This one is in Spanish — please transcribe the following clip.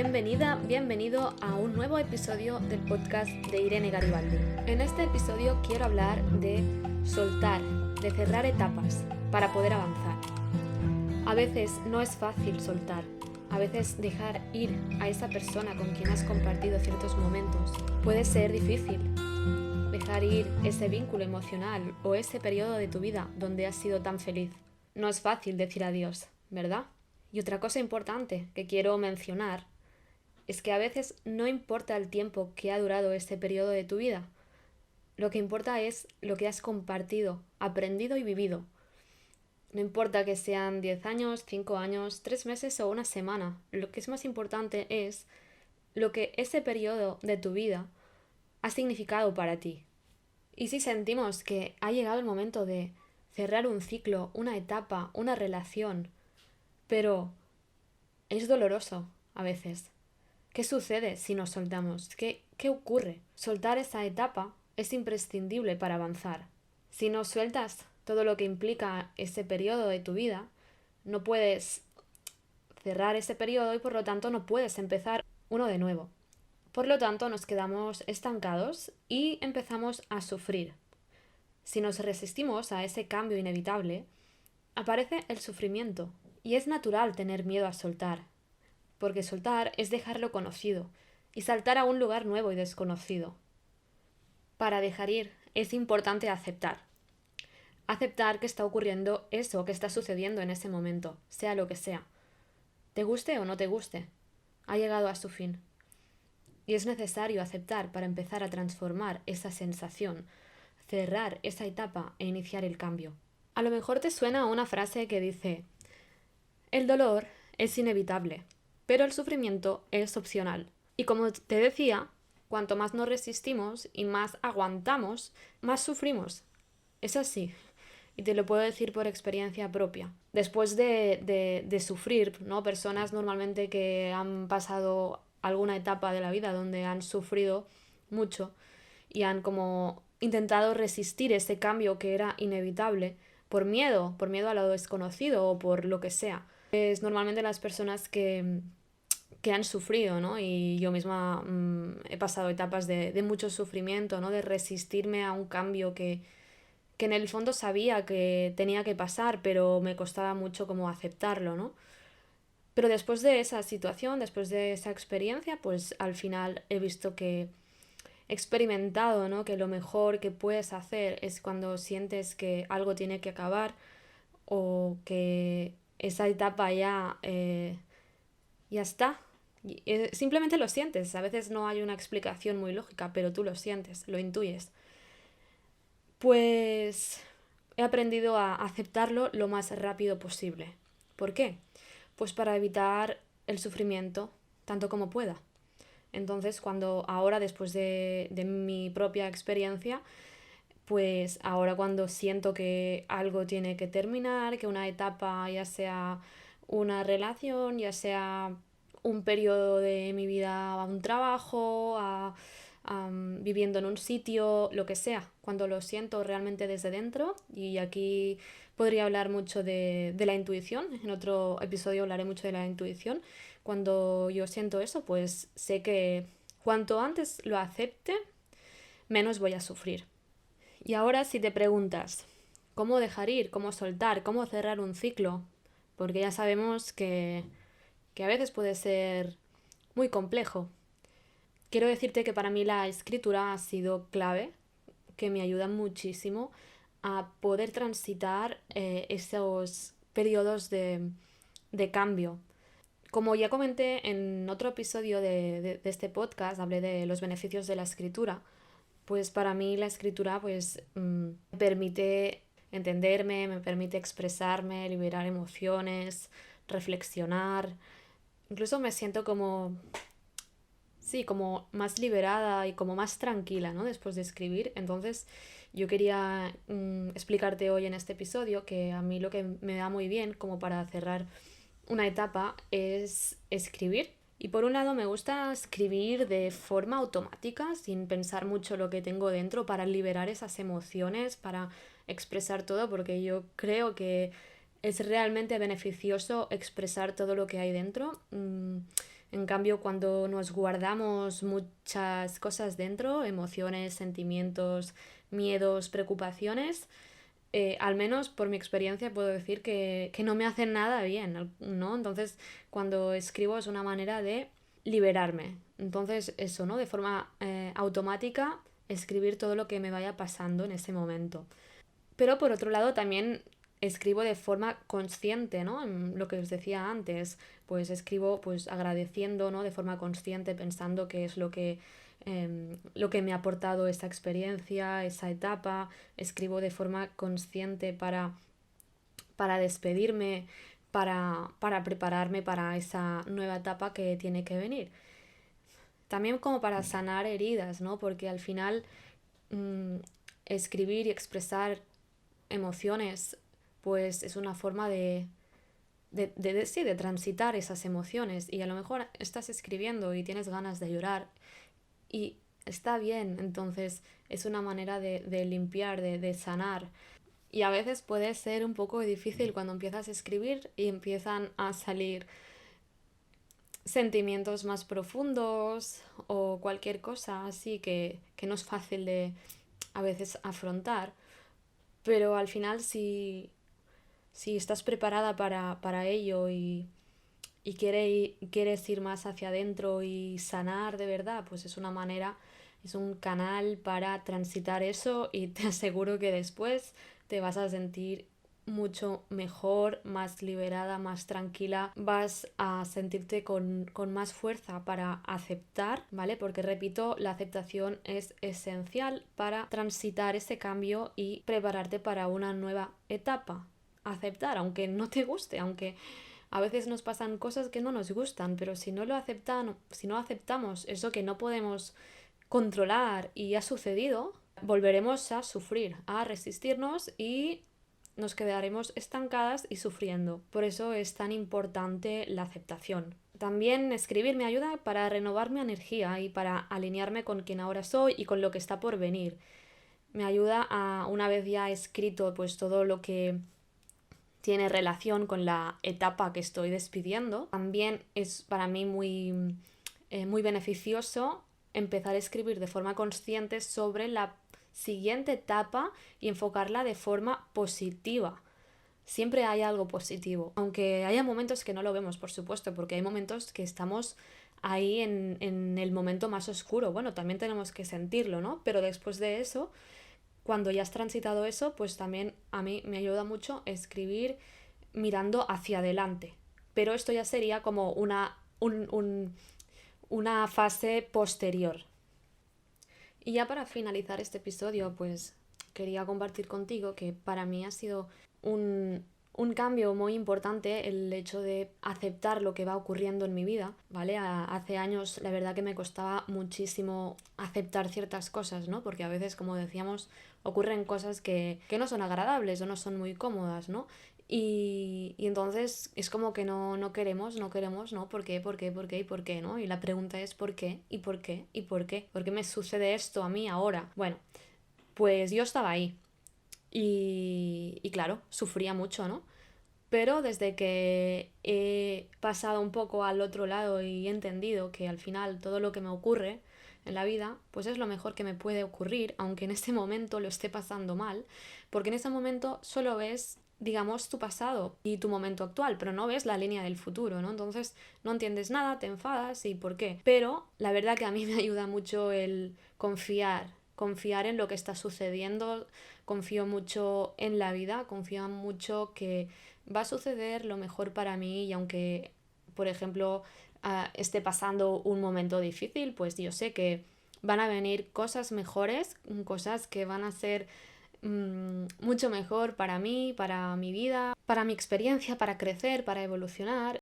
bienvenido a un nuevo episodio del podcast de Irene Garibaldi. En este episodio quiero hablar de soltar, de cerrar etapas para poder avanzar. A veces no es fácil soltar, a veces dejar ir a esa persona con quien has compartido ciertos momentos puede ser difícil. Dejar ir ese vínculo emocional o ese periodo de tu vida donde has sido tan feliz. No es fácil decir adiós, ¿verdad? Y otra cosa importante que quiero mencionar es que a veces no importa el tiempo que ha durado este periodo de tu vida. Lo que importa es lo que has compartido, aprendido y vivido. No importa que sean 10 años, 5 años, 3 meses o una semana. Lo que es más importante es lo que ese periodo de tu vida ha significado para ti. Y si sentimos que ha llegado el momento de cerrar un ciclo, una etapa, una relación, pero es doloroso a veces. ¿Qué sucede si nos soltamos? ¿Qué ocurre? Soltar esa etapa es imprescindible para avanzar. Si no sueltas todo lo que implica ese periodo de tu vida, no puedes cerrar ese periodo y por lo tanto no puedes empezar uno de nuevo. Por lo tanto nos quedamos estancados y empezamos a sufrir. Si nos resistimos a ese cambio inevitable, aparece el sufrimiento y es natural tener miedo a soltar. Porque soltar es dejar lo conocido y saltar a un lugar nuevo y desconocido. Para dejar ir es importante aceptar. Aceptar que está ocurriendo eso que está sucediendo en ese momento, sea lo que sea. Te guste o no te guste, ha llegado a su fin. Y es necesario aceptar para empezar a transformar esa sensación, cerrar esa etapa e iniciar el cambio. A lo mejor te suena una frase que dice: el dolor es inevitable, pero el sufrimiento es opcional. Y como te decía, cuanto más nos resistimos y más aguantamos, más sufrimos. Es así. Y te lo puedo decir por experiencia propia. Después de sufrir, ¿no? Personas normalmente que han pasado alguna etapa de la vida donde han sufrido mucho y han como intentado resistir ese cambio que era inevitable por miedo a lo desconocido o por lo que sea. Es normalmente las personas que han sufrido, ¿no? Y yo misma he pasado etapas de mucho sufrimiento, ¿no? De resistirme a un cambio que en el fondo sabía que tenía que pasar, pero me costaba mucho como aceptarlo, ¿no? Pero después de esa situación, después de esa experiencia, pues al final he visto que he experimentado, ¿no? Que lo mejor que puedes hacer es cuando sientes que algo tiene que acabar o que esa etapa ya está. Simplemente lo sientes. A veces no hay una explicación muy lógica, pero tú lo sientes, lo intuyes. Pues he aprendido a aceptarlo lo más rápido posible. ¿Por qué? Pues para evitar el sufrimiento tanto como pueda. Entonces, ahora después de mi propia experiencia, pues ahora cuando siento que algo tiene que terminar, que una etapa, ya sea una relación, ya sea un periodo de mi vida, un trabajo, viviendo en un sitio, lo que sea, cuando lo siento realmente desde dentro, y aquí podría hablar mucho de la intuición, en otro episodio hablaré mucho de la intuición. Cuando yo siento eso, pues sé que cuanto antes lo acepte, menos voy a sufrir. Y ahora si te preguntas, ¿cómo dejar ir? ¿Cómo soltar? ¿Cómo cerrar un ciclo? Porque ya sabemos que a veces puede ser muy complejo. Quiero decirte que para mí la escritura ha sido clave, que me ayuda muchísimo a poder transitar esos periodos de cambio. Como ya comenté en otro episodio de este podcast, hablé de los beneficios de la escritura. Pues para mí la escritura me permite entenderme, me permite expresarme, liberar emociones, reflexionar. Incluso me siento como más liberada y como más tranquila, ¿no? Después de escribir. Entonces yo quería explicarte hoy en este episodio que a mí lo que me da muy bien como para cerrar una etapa es escribir. Y por un lado me gusta escribir de forma automática, sin pensar mucho lo que tengo dentro, para liberar esas emociones, para expresar todo, porque yo creo que es realmente beneficioso expresar todo lo que hay dentro. En cambio, cuando nos guardamos muchas cosas dentro, emociones, sentimientos, miedos, preocupaciones, al menos por mi experiencia puedo decir que no me hacen nada bien, ¿no? Entonces, cuando escribo es una manera de liberarme. Entonces, eso, ¿no? De forma automática, escribir todo lo que me vaya pasando en ese momento. Pero por otro lado también escribo de forma consciente, ¿no? En lo que os decía antes, pues escribo pues agradeciendo, ¿no? De forma consciente, pensando qué es lo que me ha aportado esa experiencia, esa etapa. Escribo de forma consciente para despedirme, para prepararme para esa nueva etapa que tiene que venir. También como para sanar heridas, ¿no? Porque al final mm, escribir y expresar emociones, pues es una forma sí, de transitar esas emociones. Y a lo mejor estás escribiendo y tienes ganas de llorar y está bien, entonces es una manera de limpiar, de sanar. Y a veces puede ser un poco difícil cuando empiezas a escribir y empiezan a salir sentimientos más profundos o cualquier cosa así que no es fácil de a veces afrontar. Pero al final si estás preparada para ello y quieres ir más hacia adentro y sanar de verdad, pues es una manera, es un canal para transitar eso y te aseguro que después te vas a sentir mucho mejor, más liberada, más tranquila, vas a sentirte con más fuerza para aceptar, ¿vale? Porque repito, la aceptación es esencial para transitar ese cambio y prepararte para una nueva etapa. Aceptar, aunque no te guste, aunque a veces nos pasan cosas que no nos gustan, pero si no si no aceptamos eso que no podemos controlar y ha sucedido, volveremos a sufrir, a resistirnos y nos quedaremos estancadas y sufriendo. Por eso es tan importante la aceptación. También escribir me ayuda para renovar mi energía y para alinearme con quien ahora soy y con lo que está por venir. Me ayuda a, una vez ya escrito pues todo lo que tiene relación con la etapa que estoy despidiendo, también es para mí muy beneficioso empezar a escribir de forma consciente sobre la siguiente etapa y enfocarla de forma positiva. Siempre hay algo positivo, aunque haya momentos que no lo vemos, por supuesto, porque hay momentos que estamos ahí en el momento más oscuro. Bueno, también tenemos que sentirlo, ¿no? Pero después de eso, cuando ya has transitado eso, pues también a mí me ayuda mucho escribir mirando hacia adelante. Pero esto ya sería como una fase posterior. Y ya para finalizar este episodio, pues quería compartir contigo que para mí ha sido un cambio muy importante el hecho de aceptar lo que va ocurriendo en mi vida, ¿vale? Hace años la verdad que me costaba muchísimo aceptar ciertas cosas, ¿no? Porque a veces, como decíamos, ocurren cosas que no son agradables o no son muy cómodas, ¿no? Y entonces es como que no queremos, ¿no? ¿Por qué? ¿Por qué? ¿Por qué? ¿Y por qué? ¿No? Y la pregunta es ¿por qué? ¿Y por qué? ¿Y por qué? ¿Por qué me sucede esto a mí ahora? Bueno, pues yo estaba ahí y claro, sufría mucho, ¿no? Pero desde que he pasado un poco al otro lado y he entendido que al final todo lo que me ocurre en la vida, pues es lo mejor que me puede ocurrir, aunque en este momento lo esté pasando mal, porque en ese momento solo ves, digamos, tu pasado y tu momento actual, pero no ves la línea del futuro, ¿no? Entonces no entiendes nada, te enfadas y por qué. Pero la verdad que a mí me ayuda mucho el confiar en lo que está sucediendo, confío mucho en la vida, confío mucho que va a suceder lo mejor para mí y aunque, por ejemplo, esté pasando un momento difícil, pues yo sé que van a venir cosas mejores, cosas que van a ser mucho mejor para mí, para mi vida, para mi experiencia, para crecer, para evolucionar